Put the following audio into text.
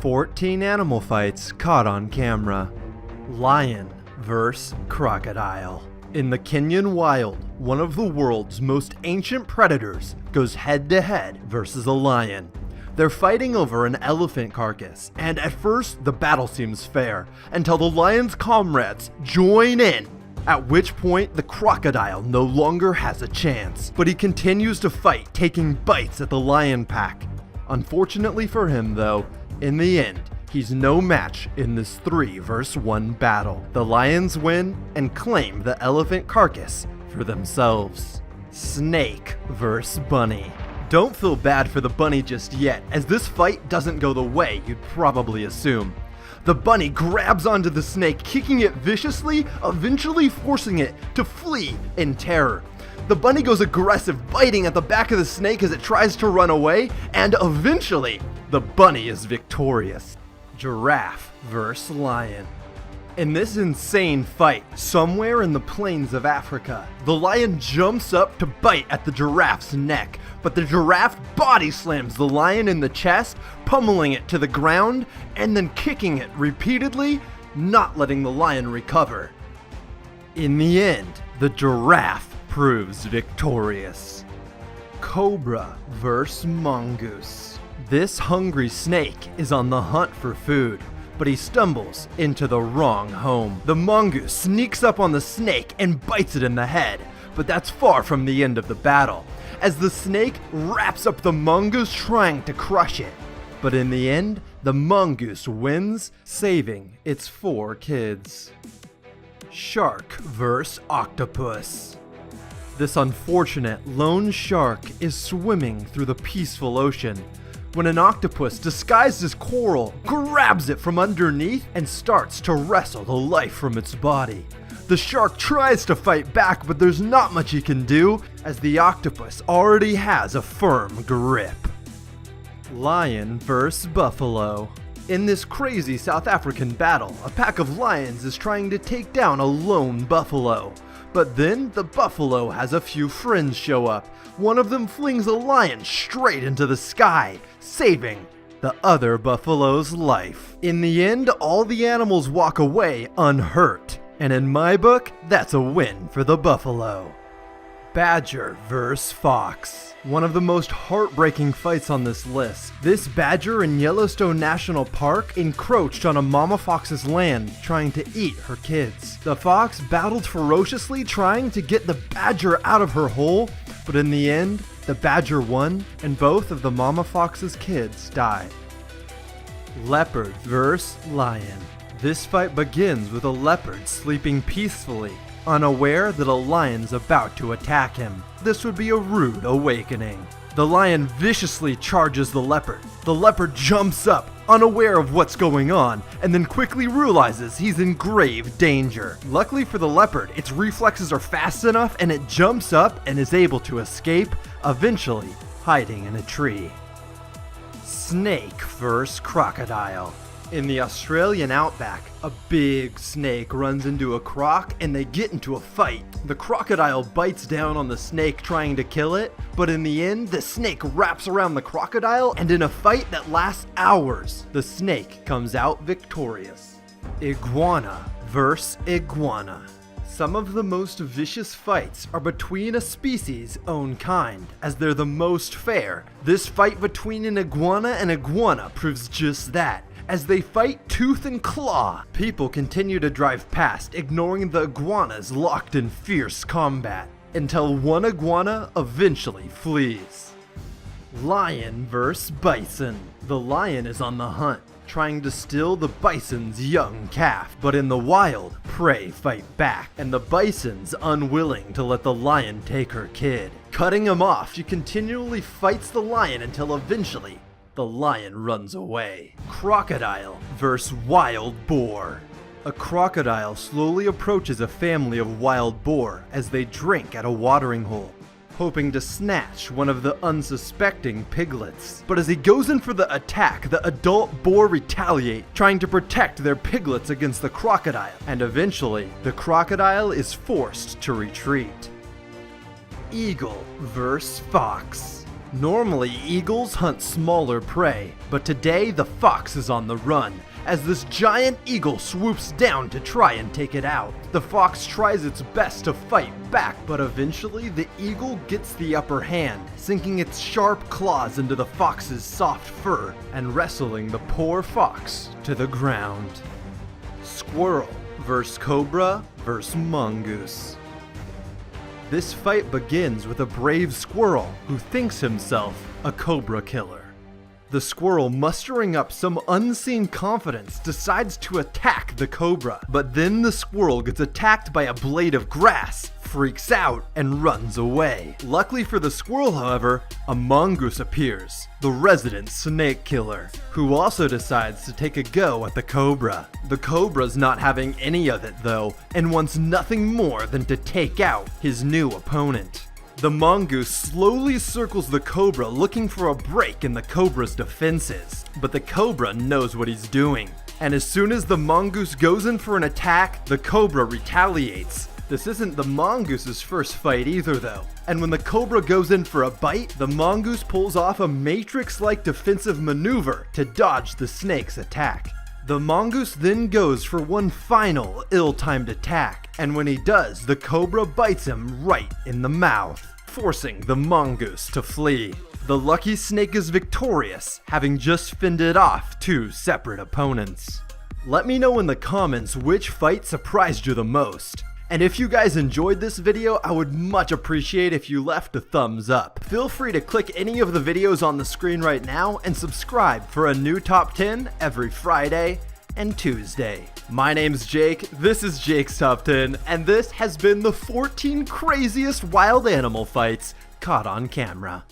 14 animal fights caught on camera. Lion vs. crocodile. In the Kenyan wild, one of the world's most ancient predators goes head-to-head versus a lion. They're fighting over an elephant carcass, and at first the battle seems fair, until the lion's comrades join in, at which point the crocodile no longer has a chance. But he continues to fight, taking bites at the lion pack. Unfortunately for him though, in the end, he's no match in this 3 vs 1 battle. The lions win and claim the elephant carcass for themselves. Snake vs bunny. Don't feel bad for the bunny just yet, as this fight doesn't go the way you'd probably assume. The bunny grabs onto the snake, kicking it viciously, eventually forcing it to flee in terror. The bunny goes aggressive, biting at the back of the snake as it tries to run away, and eventually, the bunny is victorious. Giraffe vs. lion. In this insane fight, somewhere in the plains of Africa, the lion jumps up to bite at the giraffe's neck, but the giraffe body slams the lion in the chest, pummeling it to the ground, and then kicking it repeatedly, not letting the lion recover. In the end, the giraffe proves victorious. Cobra vs. mongoose. This hungry snake is on the hunt for food, but he stumbles into the wrong home. The mongoose sneaks up on the snake and bites it in the head, but that's far from the end of the battle, as the snake wraps up the mongoose trying to crush it. But in the end, the mongoose wins, saving its 4 kids. Shark vs. octopus. This unfortunate lone shark is swimming through the peaceful ocean when an octopus disguised as coral grabs it from underneath and starts to wrestle the life from its body. The shark tries to fight back, but there's not much he can do, as the octopus already has a firm grip. Lion vs. buffalo. In this crazy South African battle, a pack of lions is trying to take down a lone buffalo. But then the buffalo has a few friends show up. One of them flings a lion straight into the sky, saving the other buffalo's life. In the end, all the animals walk away unhurt, and in my book, that's a win for the buffalo. Badger vs. fox. One of the most heartbreaking fights on this list. This badger in Yellowstone National Park encroached on a mama fox's land, trying to eat her kids. The fox battled ferociously, trying to get the badger out of her hole, but in the end, the badger won, and both of the mama fox's kids died. Leopard vs. lion. This fight begins with a leopard sleeping peacefully, unaware that a lion's about to attack him. This would be a rude awakening. The lion viciously charges the leopard. The leopard jumps up, unaware of what's going on, and then quickly realizes he's in grave danger. Luckily for the leopard, its reflexes are fast enough and it jumps up and is able to escape, eventually hiding in a tree. Snake vs. crocodile. In the Australian outback, a big snake runs into a croc and they get into a fight. The crocodile bites down on the snake trying to kill it, but in the end, the snake wraps around the crocodile, and in a fight that lasts hours, the snake comes out victorious. Iguana vs. iguana. Some of the most vicious fights are between a species' own kind, as they're the most fair. This fight between an iguana and iguana proves just that, as they fight tooth and claw. People continue to drive past, ignoring the iguanas locked in fierce combat, until one iguana eventually flees. Lion vs. bison. The lion is on the hunt, trying to steal the bison's young calf, but in the wild, prey fight back, and the bison's unwilling to let the lion take her kid. Cutting him off, she continually fights the lion until eventually the lion runs away. Crocodile vs. wild boar. A crocodile slowly approaches a family of wild boar as they drink at a watering hole, hoping to snatch one of the unsuspecting piglets. But as he goes in for the attack, the adult boar retaliate, trying to protect their piglets against the crocodile, and eventually, the crocodile is forced to retreat. Eagle vs. fox. Normally, eagles hunt smaller prey, but today the fox is on the run, as this giant eagle swoops down to try and take it out. The fox tries its best to fight back, but eventually the eagle gets the upper hand, sinking its sharp claws into the fox's soft fur and wrestling the poor fox to the ground. Squirrel vs. Cobra vs. Mongoose. This fight begins with a brave squirrel who thinks himself a cobra killer. The squirrel, mustering up some unseen confidence, decides to attack the cobra, but then the squirrel gets attacked by a blade of grass, freaks out, and runs away. Luckily for the squirrel, however, a mongoose appears, the resident snake killer, who also decides to take a go at the cobra. The cobra's not having any of it though, and wants nothing more than to take out his new opponent. The mongoose slowly circles the cobra, looking for a break in the cobra's defenses, but the cobra knows what he's doing. And as soon as the mongoose goes in for an attack, the cobra retaliates. This isn't the mongoose's first fight either though, and when the cobra goes in for a bite, the mongoose pulls off a Matrix-like defensive maneuver to dodge the snake's attack. The mongoose then goes for one final ill-timed attack, and when he does, the cobra bites him right in the mouth, forcing the mongoose to flee. The lucky snake is victorious, having just fended off two separate opponents. Let me know in the comments which fight surprised you the most. And if you guys enjoyed this video, I would much appreciate if you left a thumbs up. Feel free to click any of the videos on the screen right now and subscribe for a new top 10 every Friday and Tuesday. My name's Jake, this is Jake's Top 10, and this has been the 14 craziest wild animal fights caught on camera.